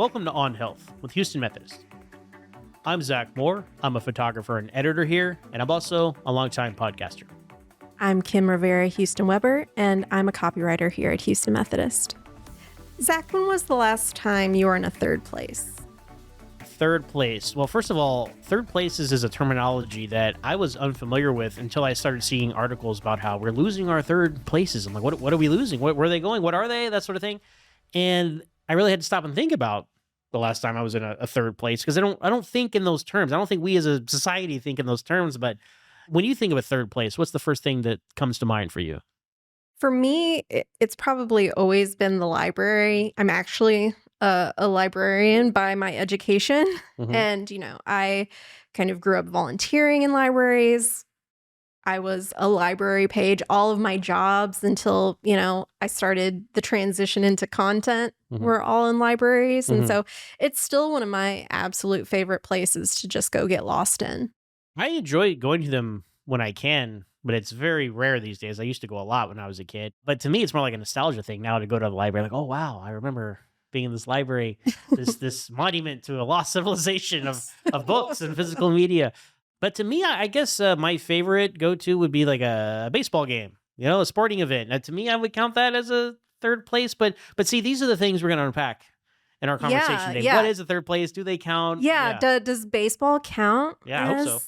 Welcome to On Health with Houston Methodist. I'm Zach Moore. I'm a photographer and editor here, and I'm also a longtime podcaster. I'm Kim Rivera Houston Weber, and I'm a copywriter here at Houston Methodist. Zach, when was the last time you were in a third place? Third place. Well, first of all, third places is a terminology that I was unfamiliar with until I started seeing articles about how we're losing our third places. I'm like, what are we losing? Where are they going? What are they? That sort of thing. And I really had to stop and think about the last time I was in a third place, because I don't think in those terms. I don't think we as a society think in those terms. But when you think of a third place, what's the first thing that comes to mind for you? For me, it's probably always been the library. I'm actually a librarian by my education. Mhm. And, I kind of grew up volunteering in libraries. I was a library page, all of my jobs until, I started the transition into content Mhm. were all in libraries. Mhm. And so it's still one of my absolute favorite places to just go get lost in. I enjoy going to them when I can, but it's very rare these days. I used to go a lot when I was a kid. But to me, it's more like a nostalgia thing now to go to the library. Like, oh, wow, I remember being in this library, this monument to a lost civilization of books and physical media. But to me, I guess my favorite go-to would be like a baseball game, a sporting event. Now, to me, I would count that as a third place. But see, these are the things we're going to unpack in our conversation today. Yeah. What is a third place? Do they count? Yeah. Does baseball count? Yeah, I hope so. All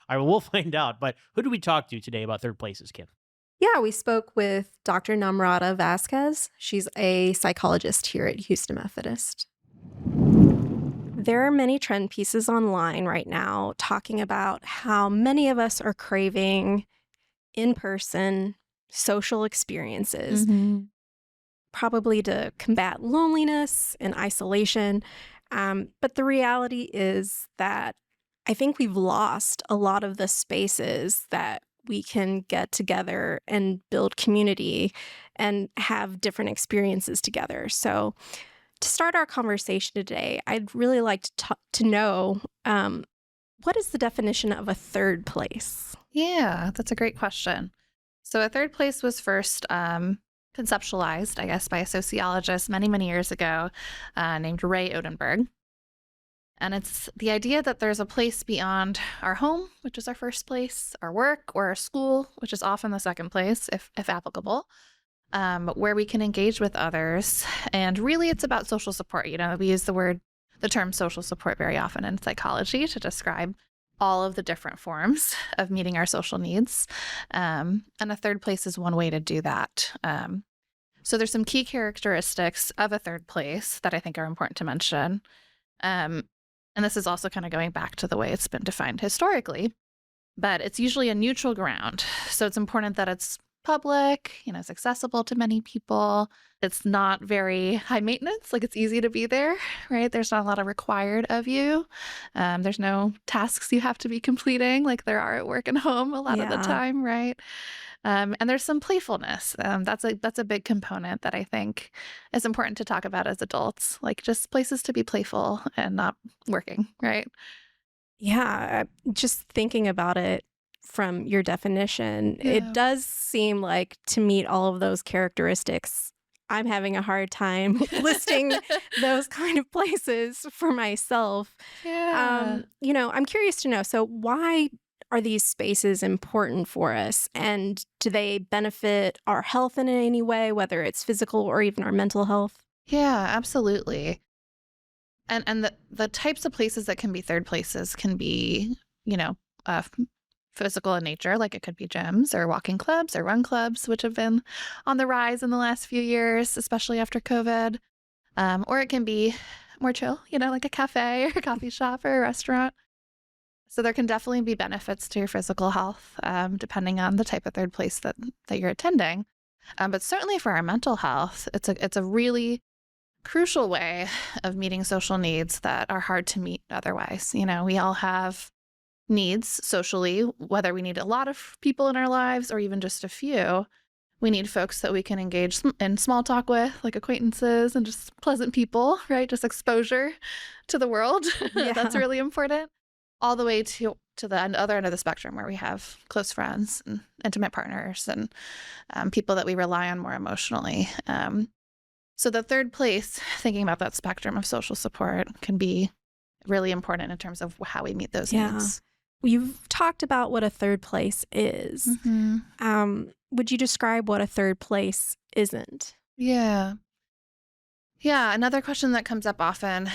right, well, we'll find out. But who do we talk to today about third places, Kim? Yeah, we spoke with Dr. Namrata Vasquez. She's a psychologist here at Houston Methodist. There are many trend pieces online right now talking about how many of us are craving in-person social experiences, probably to combat loneliness and isolation. But the reality is that I think we've lost a lot of the spaces that we can get together and build community and have different experiences together. So to start our conversation today, I'd really like to know what is the definition of a third place? Yeah, that's a great question. So a third place was first conceptualized, I guess, by a sociologist many, many years ago named Ray Odenberg. And it's the idea that there's a place beyond our home, which is our first place, our work, or our school, which is often the second place, if applicable, where we can engage with others. And really, it's about social support. We use the term social support very often in psychology to describe all of the different forms of meeting our social needs. And a third place is one way to do that. So there's some key characteristics of a third place that I think are important to mention. And this is also kind of going back to the way it's been defined historically, but it's usually a neutral ground. So it's important that it's public, it's accessible to many people. It's not very high maintenance, like it's easy to be there, right? There's not a lot of required of you. There's no tasks you have to be completing like there are at work and home a lot of the time, right? And there's some playfulness. That's a big component that I think is important to talk about as adults, like just places to be playful and not working, right? Yeah, just thinking about it from your definition, it does seem like to meet all of those characteristics, I'm having a hard time listing those kind of places for myself. Yeah. I'm curious to know, so why are these spaces important for us? And do they benefit our health in any way, whether it's physical or even our mental health? Yeah, absolutely. And the types of places that can be third places can be, physical in nature, like it could be gyms or walking clubs or run clubs, which have been on the rise in the last few years, especially after COVID. Or it can be more chill, like a cafe or a coffee shop or a restaurant. So there can definitely be benefits to your physical health, depending on the type of third place that you're attending. But certainly for our mental health, it's a really crucial way of meeting social needs that are hard to meet otherwise. We all have needs socially, whether we need a lot of people in our lives or even just a few. We need folks that we can engage in small talk with, like acquaintances and just pleasant people, right? Just exposure to the world. Yeah. That's really important. All the way to the other end of the spectrum where we have close friends and intimate partners and people that we rely on more emotionally. So the third place, thinking about that spectrum of social support, can be really important in terms of how we meet those Yeah. needs. You've talked about what a third place is. Would you describe what a third place isn't? Yeah. Yeah. Another question that comes up often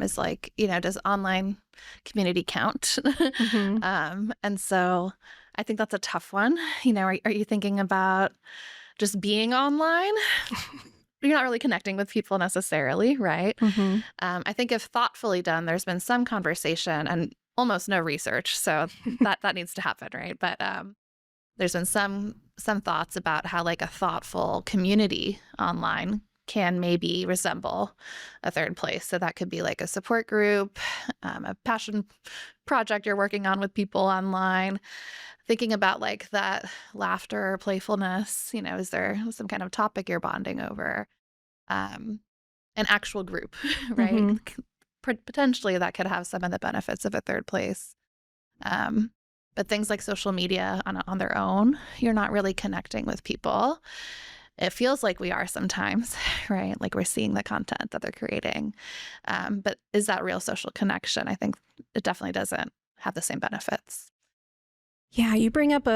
is like, does online community count? And so I think that's a tough one. Are you thinking about just being online? You're not really connecting with people necessarily, right? I think if thoughtfully done, there's been some conversation and almost no research, so that needs to happen, right? But there's been some thoughts about how like a thoughtful community online can maybe resemble a third place. So that could be like a support group, a passion project you're working on with people online. Thinking about like that laughter, playfulness, is there some kind of topic you're bonding over? An actual group, right? Potentially that could have some of the benefits of a third place. But things like social media on their own, you're not really connecting with people. It feels like we are sometimes, right? Like we're seeing the content that they're creating. But is that real social connection? I think it definitely doesn't have the same benefits. Yeah, you bring up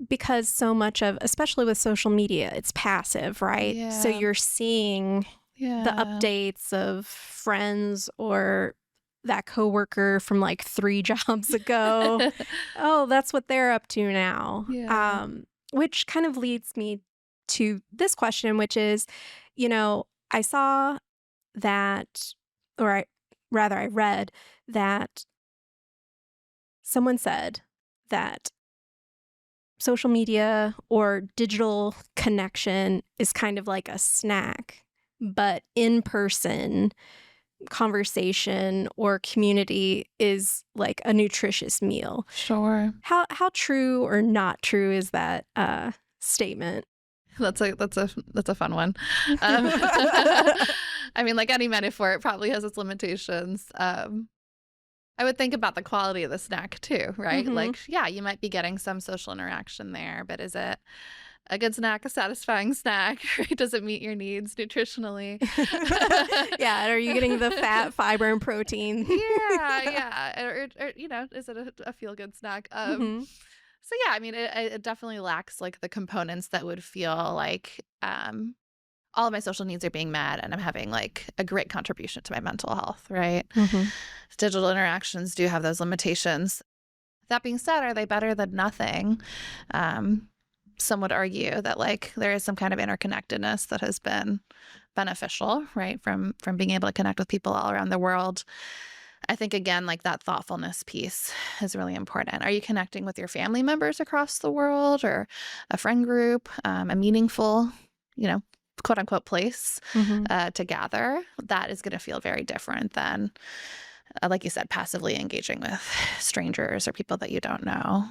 because so much of, especially with social media, it's passive, right? So you're seeing the updates of friends or that coworker from like 3 jobs ago. Oh, that's what they're up to now. Which kind of leads me to this question, which is, I saw that, or I read that someone said that social media or digital connection is kind of like a snack, but in-person conversation or community is like a nutritious meal. Sure. How true or not true is that statement? That's a fun one. I mean, like any metaphor, it probably has its limitations. I would think about the quality of the snack too, right? Like, yeah, you might be getting some social interaction there, but is it a good snack, a satisfying snack? Right? Does it meet your needs nutritionally? Yeah, are you getting the fat, fiber, and protein? Yeah. Or is it a feel-good snack? So yeah, I mean, it definitely lacks like the components that would feel like all of my social needs are being met and I'm having like a great contribution to my mental health, right? Digital interactions do have those limitations. That being said, are they better than nothing? Some would argue that like there is some kind of interconnectedness that has been beneficial, right? From being able to connect with people all around the world. I think, again, like that thoughtfulness piece is really important. Are you connecting with your family members across the world or a friend group, a meaningful, quote unquote place to gather? That is going to feel very different than, like you said, passively engaging with strangers or people that you don't know.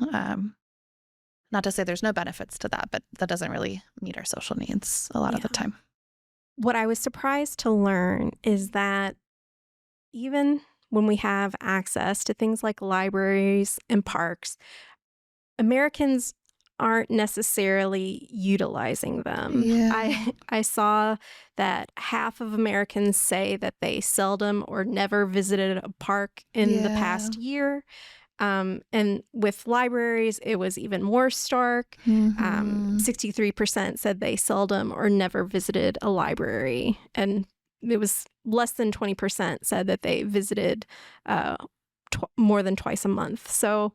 Not to say there's no benefits to that, but that doesn't really meet our social needs a lot of the time. What I was surprised to learn is that even when we have access to things like libraries and parks, Americans aren't necessarily utilizing them. I saw that half of Americans say that they seldom or never visited a park in the past year. And with libraries, it was even more stark. 63% said they seldom or never visited a library. And it was less than 20% said that they visited more than twice a month. So,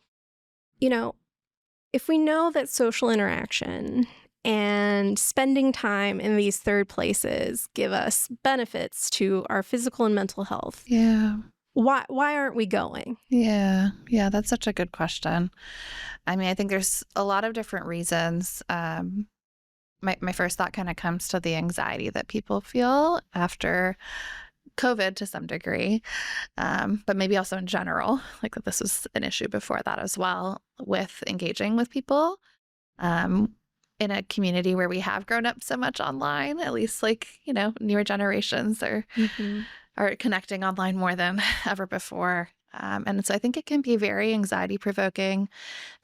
if we know that social interaction and spending time in these third places give us benefits to our physical and mental health, why aren't we going? Yeah, that's such a good question. I mean, I think there's a lot of different reasons. My first thought kind of comes to the anxiety that people feel after COVID to some degree, but maybe also in general, like this was an issue before that as well, with engaging with people in a community where we have grown up so much online, at least like, newer generations are connecting online more than ever before. And so I think it can be very anxiety provoking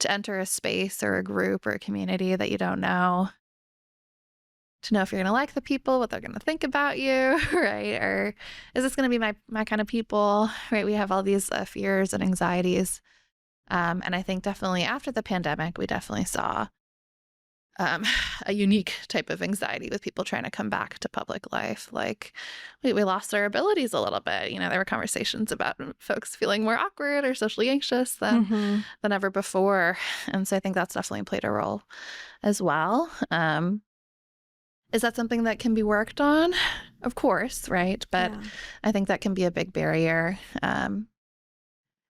to enter a space or a group or a community that you don't know. to know if you're going to like the people, what they're going to think about you, right? Or is this going to be my kind of people, right? We have all these fears and anxieties. And I think definitely after the pandemic, we definitely saw a unique type of anxiety with people trying to come back to public life. Like we lost our abilities a little bit. You know, there were conversations about folks feeling more awkward or socially anxious than ever before. And so I think that's definitely played a role as well. Is that something that can be worked on? Of course, right? But Yeah. I think that can be a big barrier. And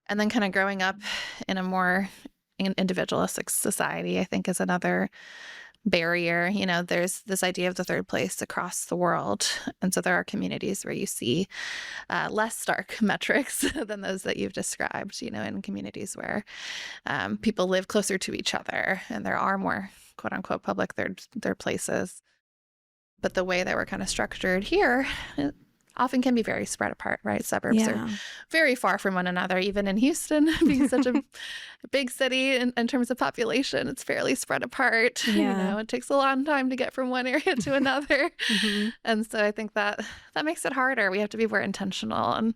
then kind of growing up in a more individualistic society, I think, is another barrier. You know, there's this idea of the third place across the world. And so there are communities where you see less stark metrics than those that you've described, you know, in communities where people live closer to each other and there are more quote unquote public third places. But the way that we're kind of structured here, it often can be very spread apart, right? Suburbs are very far from one another. Even in Houston, being such a big city in terms of population, it's fairly spread apart. Yeah. You know, it takes a long time to get from one area to another. And so I think that makes it harder. We have to be more intentional, and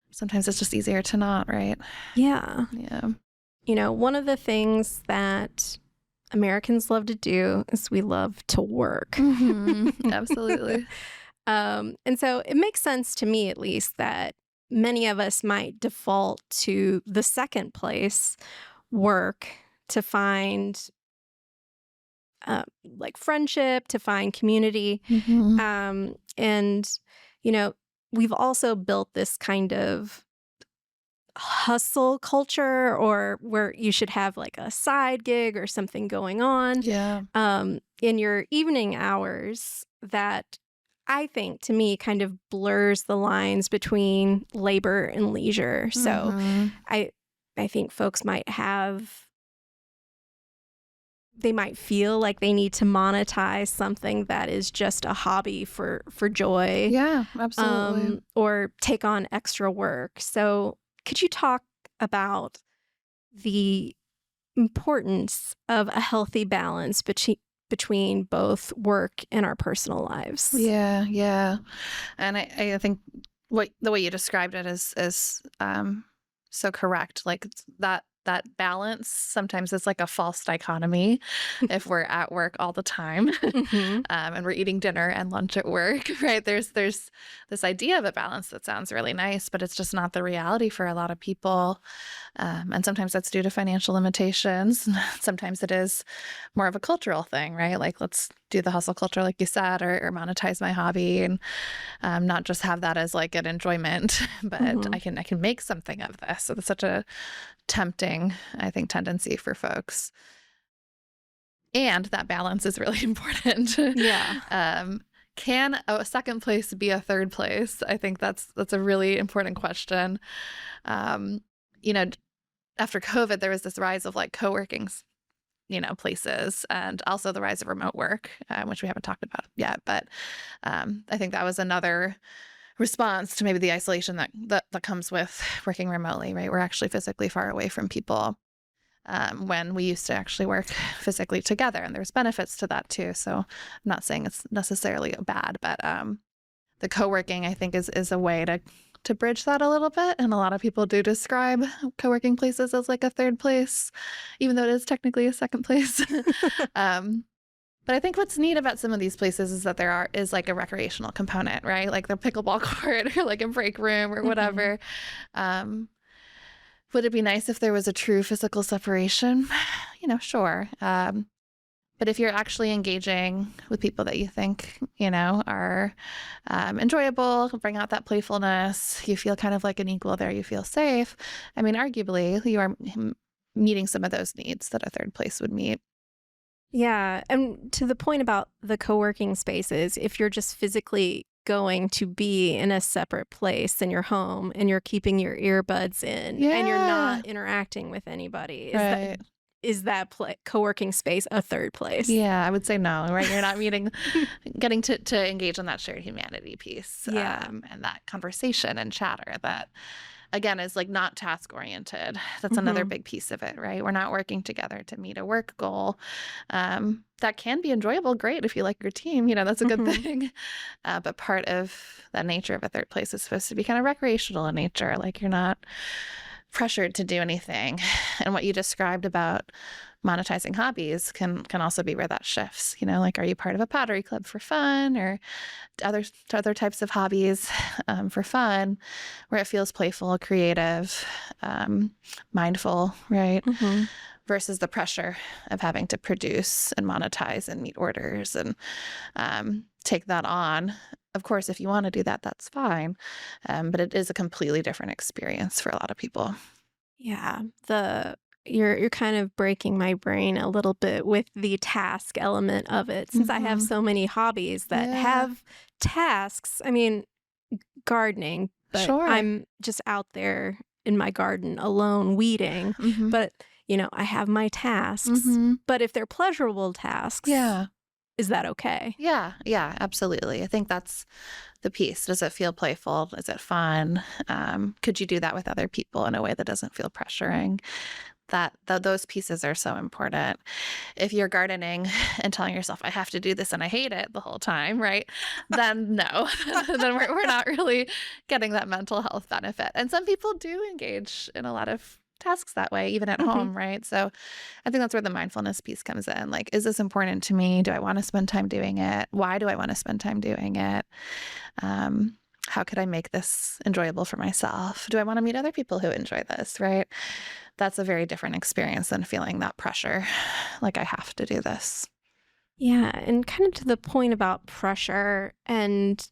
sometimes it's just easier to not, right? Yeah. Yeah. You know, one of the things that Americans love to do is we love to work. Absolutely. And so it makes sense to me, at least, that many of us might default to the second place, work, to find like friendship, to find community. And, you know, we've also built this kind of hustle culture, or where you should have like a side gig or something going on in your evening hours, that I think, to me, kind of blurs the lines between labor and leisure. So I think folks might feel like they need to monetize something that is just a hobby for joy. Yeah, absolutely. Or take on extra work. So could you talk about the importance of a healthy balance between both work and our personal lives? Yeah. And I think the way you described it is so correct. Like that balance, sometimes it's like a false dichotomy if we're at work all the time and we're eating dinner and lunch at work, right? There's this idea of a balance that sounds really nice, but it's just not the reality for a lot of people. And sometimes that's due to financial limitations. Sometimes it is more of a cultural thing, right? Like, let's do the hustle culture, like you said, or monetize my hobby, and not just have that as like an enjoyment, but I can make something of this. So it's such a tempting, I think, tendency for folks. And that balance is really important. Yeah. Can a second place be a third place? I think that's a really important question. You know, after COVID, there was this rise of like co-working, you know, places, and also the rise of remote work, which we haven't talked about yet. But I think that was another response to maybe the isolation that comes with working remotely, right? We're actually physically far away from people when we used to actually work physically together, and there's benefits to that too. So I'm not saying it's necessarily bad, but the co-working, I think, is a way to bridge that a little bit. And a lot of people do describe co-working places as like a third place, even though it is technically a second place. But I think what's neat about some of these places is that there is like a recreational component, right? Like the pickleball court or like a break room or whatever. Would it be nice if there was a true physical separation? You know, sure. But if you're actually engaging with people that you think, you know, are enjoyable, bring out that playfulness, you feel kind of like an equal there, you feel safe. I mean, arguably, you are meeting some of those needs that a third place would meet. Yeah. And to the point about the co-working spaces, if you're just physically going to be in a separate place in your home and you're keeping your earbuds in and you're not interacting with anybody, is that co-working space a third place? Yeah, I would say no, right? You're not getting to engage in that shared humanity piece and that conversation and chatter that again, is like not task oriented. That's another Mhm. big piece of it, right? We're not working together to meet a work goal. That can be enjoyable, great if you like your team, that's a good Mhm. thing. But part of the nature of a third place is supposed to be kind of recreational in nature. Like you're not pressured to do anything. And what you described about monetizing hobbies can also be where that shifts. Like, are you part of a pottery club for fun, or other types of hobbies for fun, where it feels playful, creative, mindful, right? Mhm. Versus the pressure of having to produce and monetize and meet orders and take that on. Of course, if you want to do that, that's fine. But it is a completely different experience for a lot of people. Yeah, you're kind of breaking my brain a little bit with the task element of it, since I have Hmm. so many hobbies that Yeah, have tasks. I mean, gardening, but sure. I'm just out there in my garden alone weeding, Hmm. but, I have my tasks. Hmm. But if they're pleasurable tasks, Yeah. is that okay? Yeah. Yeah. Absolutely. I think that's the piece. Does it feel playful? Is it fun? Could you do that with other people in a way that doesn't feel pressuring? Those pieces are so important. If you're gardening and telling yourself, I have to do this and I hate it the whole time, right? Then no, then we're not really getting that mental health benefit. And some people do engage in a lot of tasks that way, even at Mhm. home, right? So I think that's where the mindfulness piece comes in. Like, is this important to me? Do I want to spend time doing it? Why do I want to spend time doing it? Um, how could I make this enjoyable for myself? Do I want to meet other people who enjoy this, right? That's a very different experience than feeling that pressure, like I have to do this. Yeah, and kind of to the point about pressure and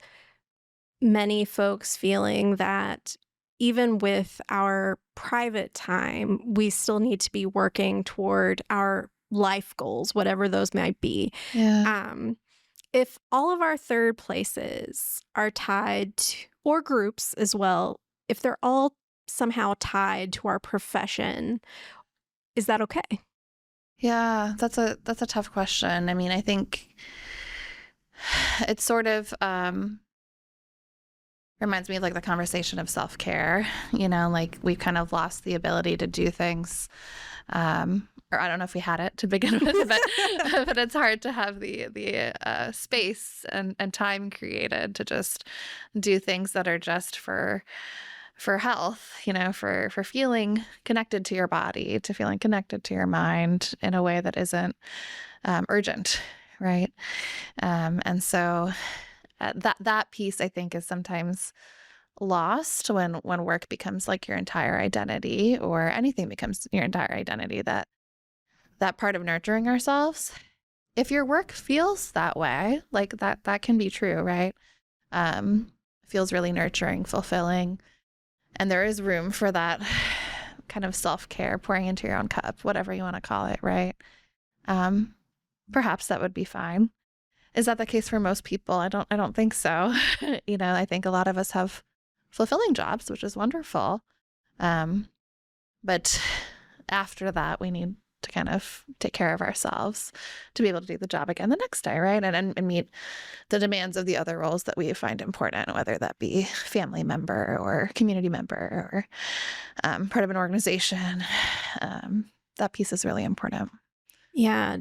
many folks feeling that even with our private time, we still need to be working toward our life goals, whatever those might be. Yeah. Um, if all of our third places are tied to, or groups as well, if they're all somehow tied to our profession, is that okay? Yeah, that's a tough question. I mean, I think it sort of reminds me of like the conversation of self-care, like we've kind of lost the ability to do things. Or I don't know if we had it to begin with, but but it's hard to have the space and time created to just do things that are just for health, for feeling connected to your body, to feeling connected to your mind in a way that isn't urgent, right? And so that piece, I think, is sometimes lost when work becomes like your entire identity, or anything becomes your entire identity. That part of nurturing ourselves. If your work feels that way, like that can be true, right? Um, feels really nurturing, fulfilling, and there is room for that kind of self-care, pouring into your own cup, whatever you want to call it, right? Um, Perhaps that would be fine. Is that the case for most people? I don't think so. I think a lot of us have fulfilling jobs, which is wonderful. Um, but after that, we need to kind of take care of ourselves to be able to do the job again the next day, right? And meet the demands of the other roles that we find important, whether that be family member or community member or part of an organization. That piece is really important. Yeah,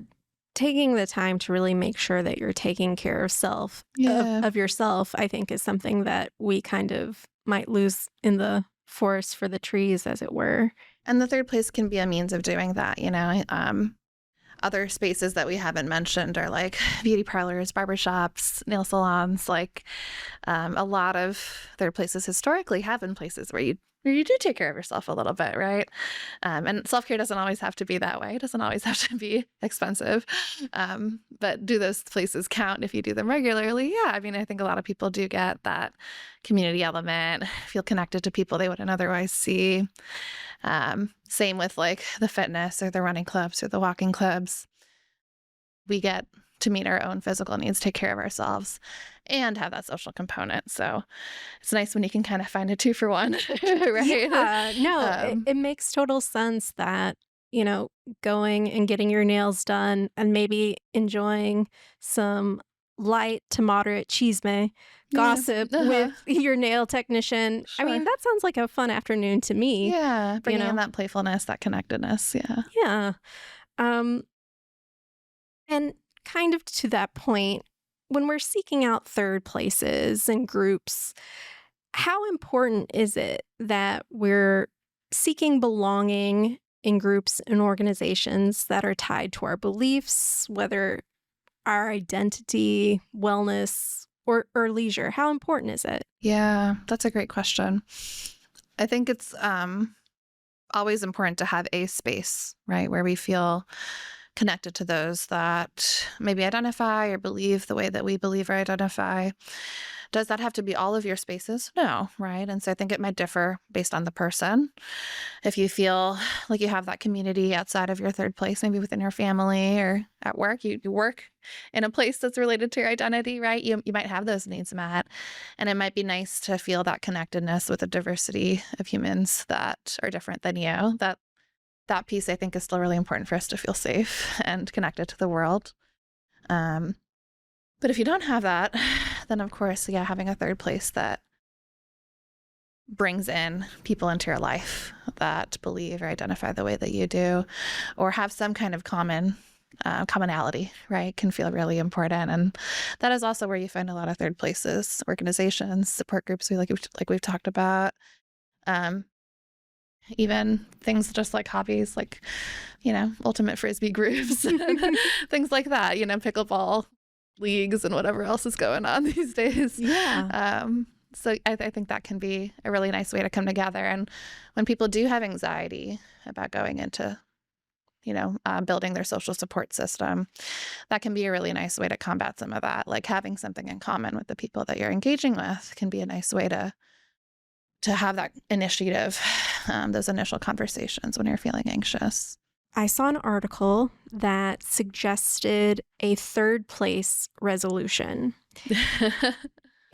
taking the time to really make sure that you're taking care of Yeah. of yourself, I think is something that we kind of might lose in the forest for the trees, as it were. And the third place can be a means of doing that. Other spaces that we haven't mentioned are like beauty parlors, barbershops, nail salons. Like a lot of third places historically have been places where you do take care of yourself a little bit, right? And self-care doesn't always have to be that way. It doesn't always have to be expensive. But do those places count if you do them regularly? Yeah, I mean, I think a lot of people do get that community element, feel connected to people they wouldn't otherwise see. Same with like the fitness or the running clubs or the walking clubs. We get to meet our own physical needs, take care of ourselves, and have that social component. So it's nice when you can kind of find a two for one, right? Yeah, no, Um, it makes total sense that, going and getting your nails done and maybe enjoying some light to moderate chisme, Yeah. gossip Uh-huh. with your nail technician. I Sure. mean, that sounds like a fun afternoon to me. Yeah. Bringing in know? that playfulness, that connectedness. Yeah. Yeah. Um, and kind of to that point, when we're seeking out third places and groups, how important is it that we're seeking belonging in groups and organizations that are tied to our beliefs, whether our identity, wellness, or leisure? How important is it? Yeah. That's a great question. I think it's always important to have a space, right, where we feel connected to those that maybe identify or believe the way that we believe or identify. Does that have to be all of your spaces? No, right? And so I think it might differ based on the person. If you feel like you have that community outside of your third place, maybe within your family or at work, you work in a place that's related to your identity, right? You might have those needs met. And it might be nice to feel that connectedness with a diversity of humans that are different than you. That piece, I think, is still really important for us to feel safe and connected to the world. But if you don't have that, then of course, yeah, having a third place that brings in people into your life that believe or identify the way that you do, or have some kind of commonality, right, can feel really important. And that is also where you find a lot of third places, organizations, support groups, like we've talked about. Even things just like hobbies, like, ultimate frisbee groups, things like that, pickleball leagues and whatever else is going on these days. Yeah. So I think that can be a really nice way to come together. And when people do have anxiety about going into, building their social support system, that can be a really nice way to combat some of that. Like having something in common with the people that you're engaging with can be a nice way to have that initiative, those initial conversations when you're feeling anxious. I saw an article that suggested a third place resolution.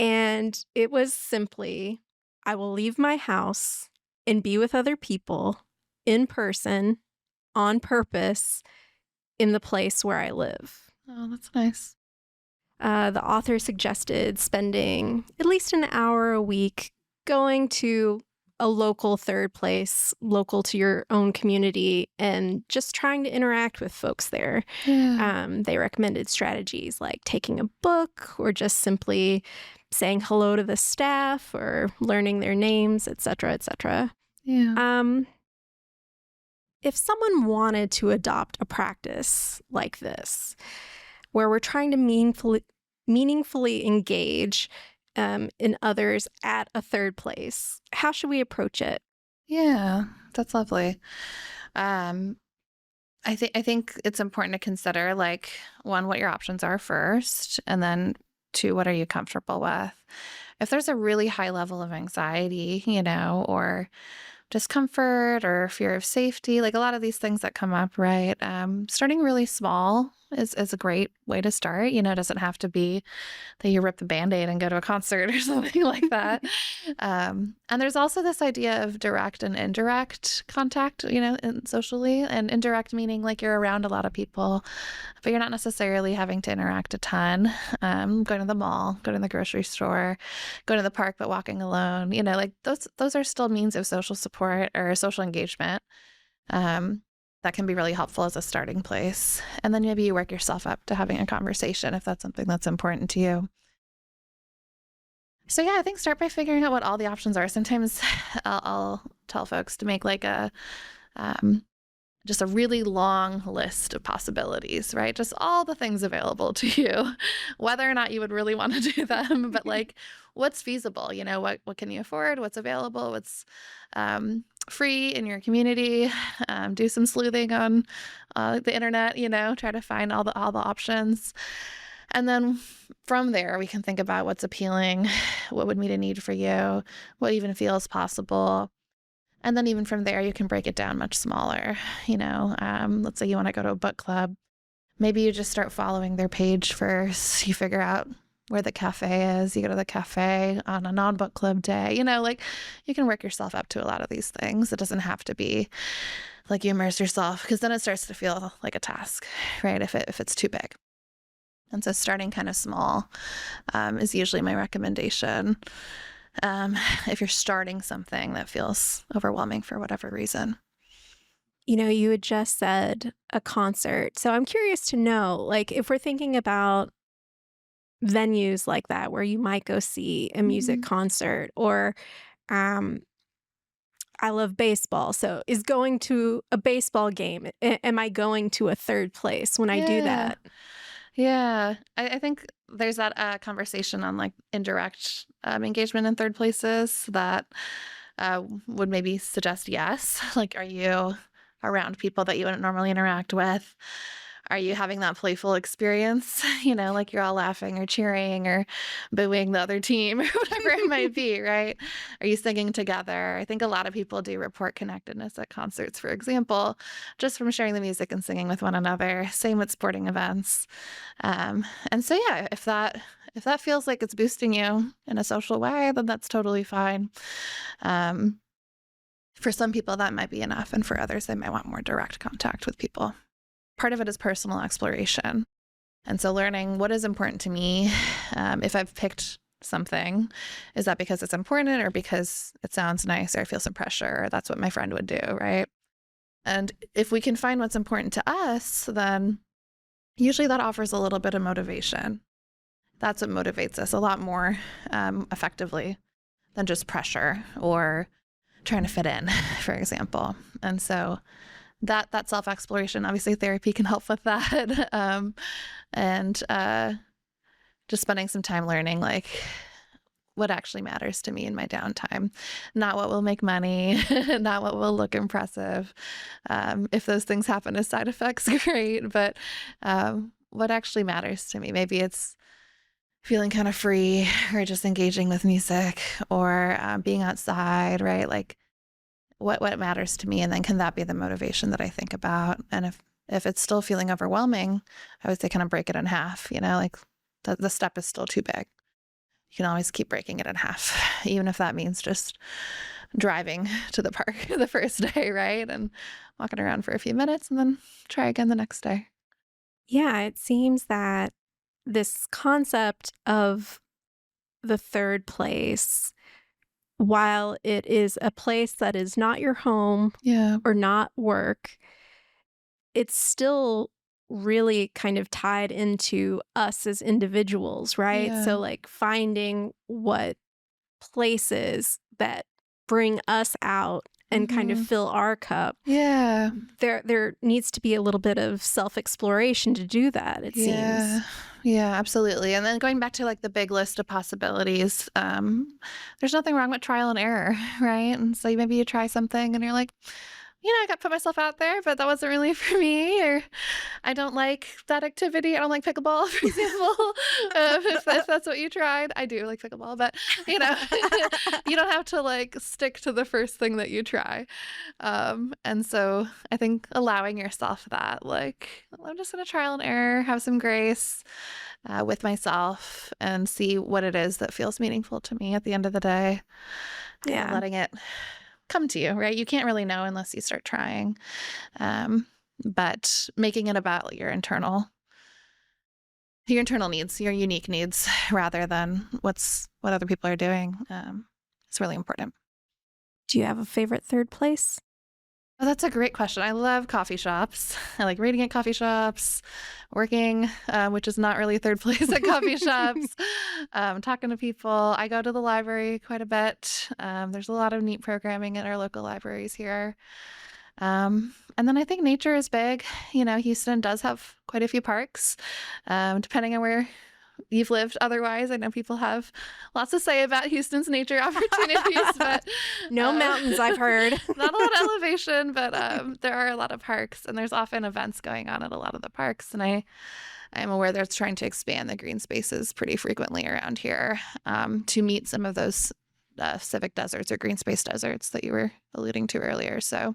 And it was simply, I will leave my house and be with other people in person, on purpose, in the place where I live. Oh, that's nice. The author suggested spending at least an hour a week going to a local third place, local to your own community, and just trying to interact with folks there. Yeah. They recommended strategies like taking a book or just simply saying hello to the staff or learning their names, etc., etc. Yeah. If someone wanted to adopt a practice like this, where we're trying to meaningfully engage in others at a third place, how should we approach it? Yeah, that's lovely. I think it's important to consider, like, one, what your options are first, and then two, what are you comfortable with? If there's a really high level of anxiety, or discomfort or fear of safety, like a lot of these things that come up, right? Starting really small is a great way to start. It doesn't have to be that you rip the Band-Aid and go to a concert or something like that. And there's also this idea of direct and indirect contact, socially, and indirect meaning like you're around a lot of people, but you're not necessarily having to interact a ton. Going to the mall, going to the grocery store, going to the park, but walking alone, like those are still means of social support or social engagement. That can be really helpful as a starting place. And then maybe you work yourself up to having a conversation if that's something that's important to you. So yeah, I think start by figuring out what all the options are. Sometimes I'll tell folks to make like just a really long list of possibilities, right? Just all the things available to you, whether or not you would really want to do them, but like what's feasible, what can you afford, what's available, what's free in your community, do some sleuthing on the internet, try to find all the options. And then from there, we can think about what's appealing, what would meet a need for you, what even feels possible. And then even from there, you can break it down much smaller. Let's say you want to go to a book club. Maybe you just start following their page first. You figure out where the cafe is. You go to the cafe on a non-book club day. Like you can work yourself up to a lot of these things. It doesn't have to be like you immerse yourself, because then it starts to feel like a task, right? If it's too big. And so starting kind of small is usually my recommendation if you're starting something that feels overwhelming for whatever reason. You had just said a concert. So I'm curious to know, like, if we're thinking about venues like that where you might go see a music concert, or I love baseball. So is going to a baseball game, am I going to a third place when I do that? Yeah. I think there's that conversation on like indirect engagement in third places that would maybe suggest yes. Like, are you around people that you wouldn't normally interact with? Are you having that playful experience? Like you're all laughing or cheering or booing the other team or whatever it might be, right? Are you singing together? I think a lot of people do report connectedness at concerts, for example, just from sharing the music and singing with one another. Same with sporting events. And so, yeah, if that feels like it's boosting you in a social way, then that's totally fine. For some people, that might be enough. And for others, they might want more direct contact with people. Part of it is personal exploration. And so learning what is important to me. If I've picked something, is that because it's important or because it sounds nice or I feel some pressure? Or that's what my friend would do, right? And if we can find what's important to us, then usually that offers a little bit of motivation. That's what motivates us a lot more effectively than just pressure or trying to fit in, for example. And so that self-exploration, obviously therapy can help with that. And just spending some time learning like what actually matters to me in my downtime, not what will make money, not what will look impressive. If those things happen as side effects, great, but what actually matters to me. Maybe it's feeling kind of free or just engaging with music or being outside, right? Like what matters to me, and then can that be the motivation that I think about? And if it's still feeling overwhelming, I would say kind of break it in half, like the step is still too big. You can always keep breaking it in half, even if that means just driving to the park the first day, right? And walking around for a few minutes and then try again the next day. Yeah, it seems that this concept of the third place, while it is a place that is not your home Yeah. or not work, it's still really kind of tied into us as individuals, right? Yeah. So like finding what places that bring us out and kind of fill our cup. Yeah. There needs to be a little bit of self-exploration to do that, it seems. Yeah, absolutely. And then going back to like the big list of possibilities, there's nothing wrong with trial and error, right? And so maybe you try something and you're like, I got to put myself out there, but that wasn't really for me, or I don't like that activity. I don't like pickleball, for example. If that's what you tried, I do like pickleball, but you don't have to like stick to the first thing that you try. And so I think allowing yourself that, like, I'm just going to trial and error, have some grace with myself and see what it is that feels meaningful to me at the end of the day. Yeah. Letting it come to you, right? You can't really know unless you start trying. But making it about your internal needs, your unique needs, rather than what other people are doing, is really important. Do you have a favorite third place? Oh, that's a great question. I love coffee shops. I like reading at coffee shops, working, which is not really third place at coffee shops, talking to people. I go to the library quite a bit. There's a lot of neat programming at our local libraries here. And then I think nature is big. Houston does have quite a few parks, depending on where you've lived. Otherwise, I know people have lots to say about Houston's nature opportunities, but no mountains, I've heard. Not a lot of elevation, but there are a lot of parks, and there's often events going on at a lot of the parks. And I am aware they're trying to expand the green spaces pretty frequently around here to meet some of those civic deserts or green space deserts that you were alluding to earlier. So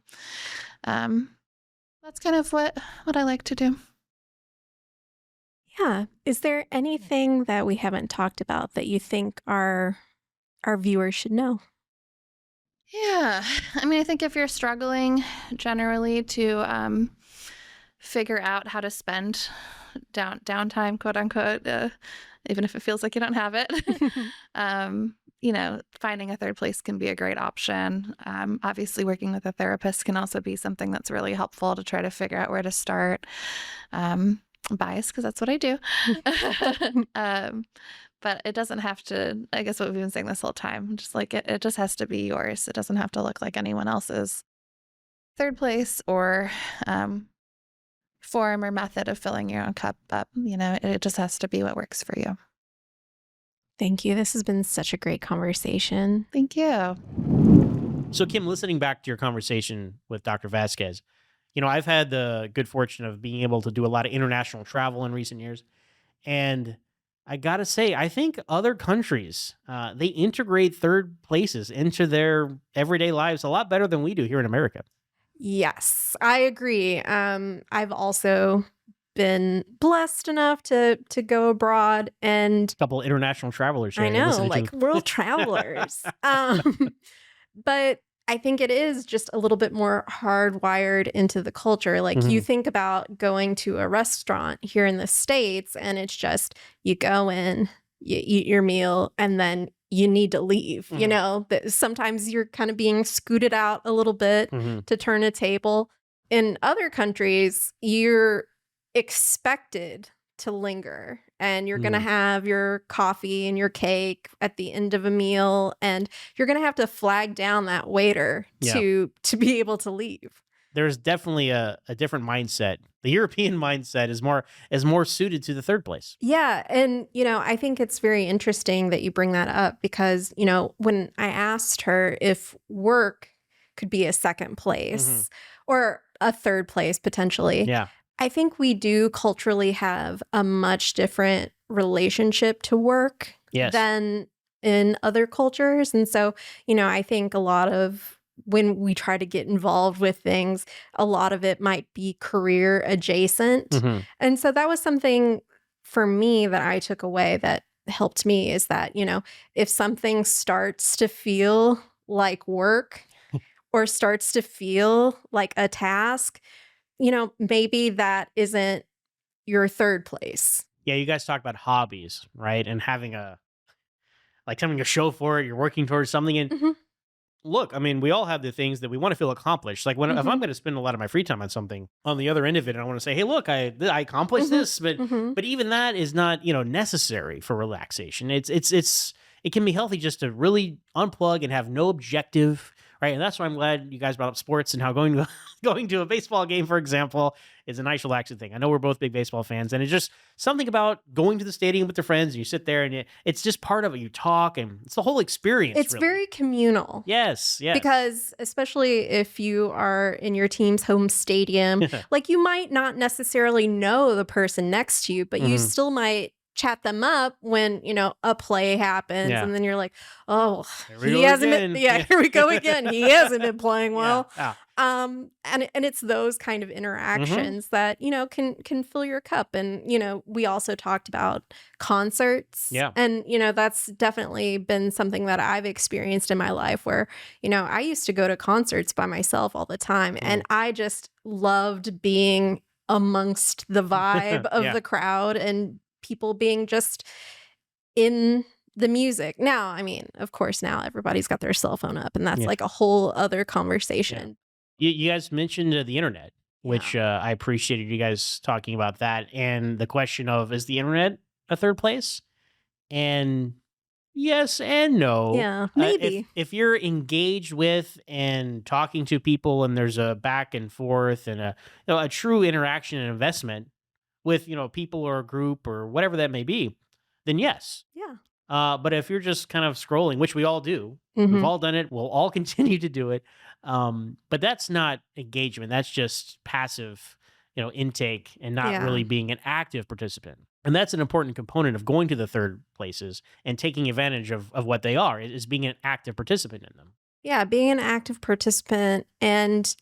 that's kind of what I like to do. Yeah. Is there anything that we haven't talked about that you think our viewers should know? Yeah. I mean, I think if you're struggling generally to figure out how to spend downtime, quote unquote, even if it feels like you don't have it. Finding a third place can be a great option. Obviously, working with a therapist can also be something that's really helpful to try to figure out where to start. I'm biased because that's what I do. But it doesn't have to, I guess what we've been saying this whole time, just like it just has to be yours. It doesn't have to look like anyone else's third place or form or method of filling your own cup up. It just has to be what works for you. Thank you. This has been such a great conversation. Thank you. So, Kim, listening back to your conversation with Dr. Vasquez, I've had the good fortune of being able to do a lot of international travel in recent years. And I got to say, I think other countries, they integrate third places into their everyday lives a lot better than we do here in America. Yes, I agree. I've also been blessed enough to go abroad, and A couple international travelers here. I know, like world travelers. But I think it is just a little bit more hardwired into the culture. Like you think about going to a restaurant here in the States, and it's just you go in, you eat your meal, and then you need to leave. Sometimes you're kind of being scooted out a little bit to turn a table. In other countries, you're expected to linger, and you're going to have your coffee and your cake at the end of a meal, and you're going to have to flag down that waiter to be able to leave. There's definitely a different mindset. The European mindset is more suited to the third place. Yeah. And, I think it's very interesting that you bring that up because, when I asked her if work could be a second place or a third place potentially, I think we do culturally have a much different relationship to work than in other cultures. And so, I think a lot of when we try to get involved with things, a lot of it might be career adjacent. And so that was something for me that I took away that helped me is that, if something starts to feel like work or starts to feel like a task, maybe that isn't your third place. Yeah, you guys talk about hobbies, right? And having having a show for it, you're working towards something. And look, I mean, we all have the things that we want to feel accomplished. Like if I'm going to spend a lot of my free time on something, on the other end of it, and I want to say, hey, look, I accomplished this. But even that is not, necessary for relaxation. It can be healthy just to really unplug and have no objective. Right. And that's why I'm glad you guys brought up sports and how going to a baseball game, for example, is a nice relaxing thing. I know we're both big baseball fans, and it's just something about going to the stadium with your friends. And you sit there and it's just part of it. You talk and it's the whole experience. It's really very communal. Yes. Because especially if you are in your team's home stadium, like you might not necessarily know the person next to you, but you still might chat them up when, a play happens and then you're like, oh, he hasn't been, here we go again. He hasn't been playing well. And it's those kind of interactions that, can fill your cup. And, we also talked about concerts. And, that's definitely been something that I've experienced in my life where, I used to go to concerts by myself all the time. And I just loved being amongst the vibe of the crowd and people being just in the music. Now, I mean, of course, now everybody's got their cell phone up, and that's like a whole other conversation. You guys mentioned the internet, which I appreciated you guys talking about that. And the question of, is the internet a third place? And yes and no. Yeah, maybe. If you're engaged with and talking to people and there's a back and forth and a true interaction and investment with, people or a group or whatever that may be, then yes. But if you're just kind of scrolling, which we all do, we've all done it, we'll all continue to do it. But that's not engagement. That's just passive, intake and not really being an active participant. And that's an important component of going to the third places and taking advantage of what they are, is being an active participant in them. Yeah, being an active participant and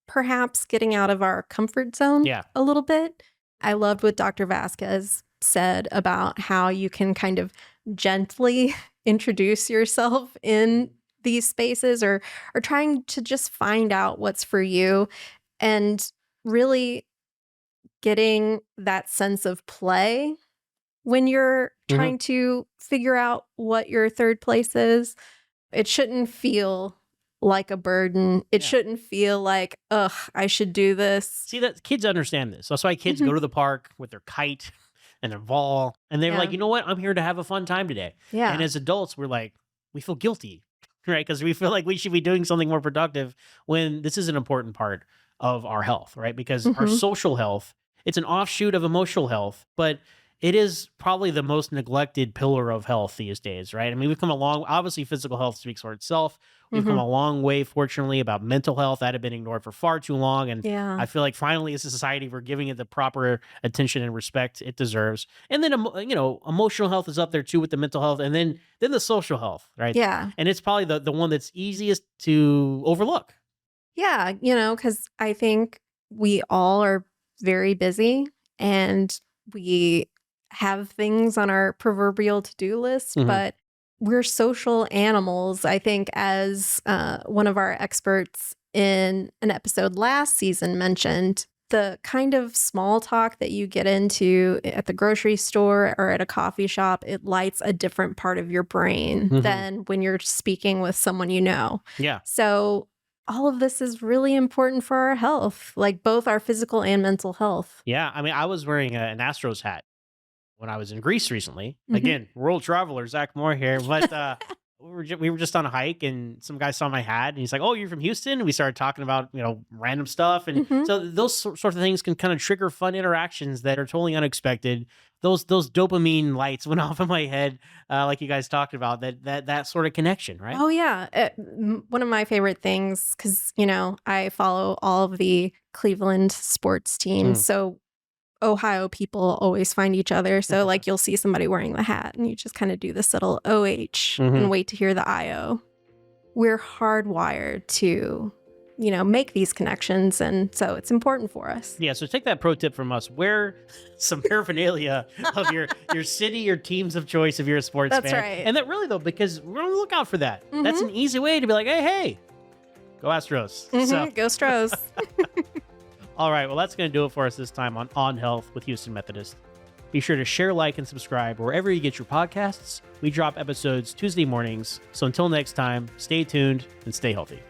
perhaps getting out of our comfort zone a little bit. I loved what Dr. Vasquez said about how you can kind of gently introduce yourself in these spaces or trying to just find out what's for you and really getting that sense of play when you're trying to figure out what your third place is. It shouldn't feel like a burden. It shouldn't feel like, ugh, I should do this. See, that kids understand this. That's why kids go to the park with their kite and their ball, and they're like, you know what? I'm here to have a fun time today. Yeah. And as adults, we're like, we feel guilty, right? Because we feel like we should be doing something more productive when this is an important part of our health, right? Because our social health, it's an offshoot of emotional health, but it is probably the most neglected pillar of health these days, right? I mean, we've come a long, obviously physical health speaks for itself. We've come a long way, fortunately, about mental health. That had been ignored for far too long. And I feel like finally as a society, we're giving it the proper attention and respect it deserves. And then, emotional health is up there too with the mental health. And then the social health, right? Yeah. And it's probably the one that's easiest to overlook. Yeah, because I think we all are very busy and we have things on our proverbial to-do list, but we're social animals. I think as one of our experts in an episode last season mentioned, the kind of small talk that you get into at the grocery store or at a coffee shop, it lights a different part of your brain than when you're speaking with someone you know. Yeah. So all of this is really important for our health, like both our physical and mental health. Yeah. I mean, I was wearing an Astros hat when I was in Greece recently. Again, world traveler, Zach Moore here. But we were just on a hike and some guy saw my hat and he's like, "Oh, you're from Houston?" And we started talking about, random stuff. And so those sorts of things can kind of trigger fun interactions that are totally unexpected. Those dopamine lights went off in my head, like you guys talked about, that sort of connection, right? Oh, yeah. One of my favorite things, because, I follow all of the Cleveland sports teams. So Ohio people always find each other. So like you'll see somebody wearing the hat and you just kind of do this little OH and wait to hear the IO. We're hardwired to, make these connections. And so it's important for us. Yeah. So take that pro tip from us. Wear some paraphernalia of your city, your teams of choice if you're a sports fan. That's right. And that really though, because we're on the lookout for that. That's an easy way to be like, hey, go Astros. So. Go Stros. All right, well, that's going to do it for us this time on Health with Houston Methodist. Be sure to share, like, and subscribe wherever you get your podcasts. We drop episodes Tuesday mornings. So until next time, stay tuned and stay healthy.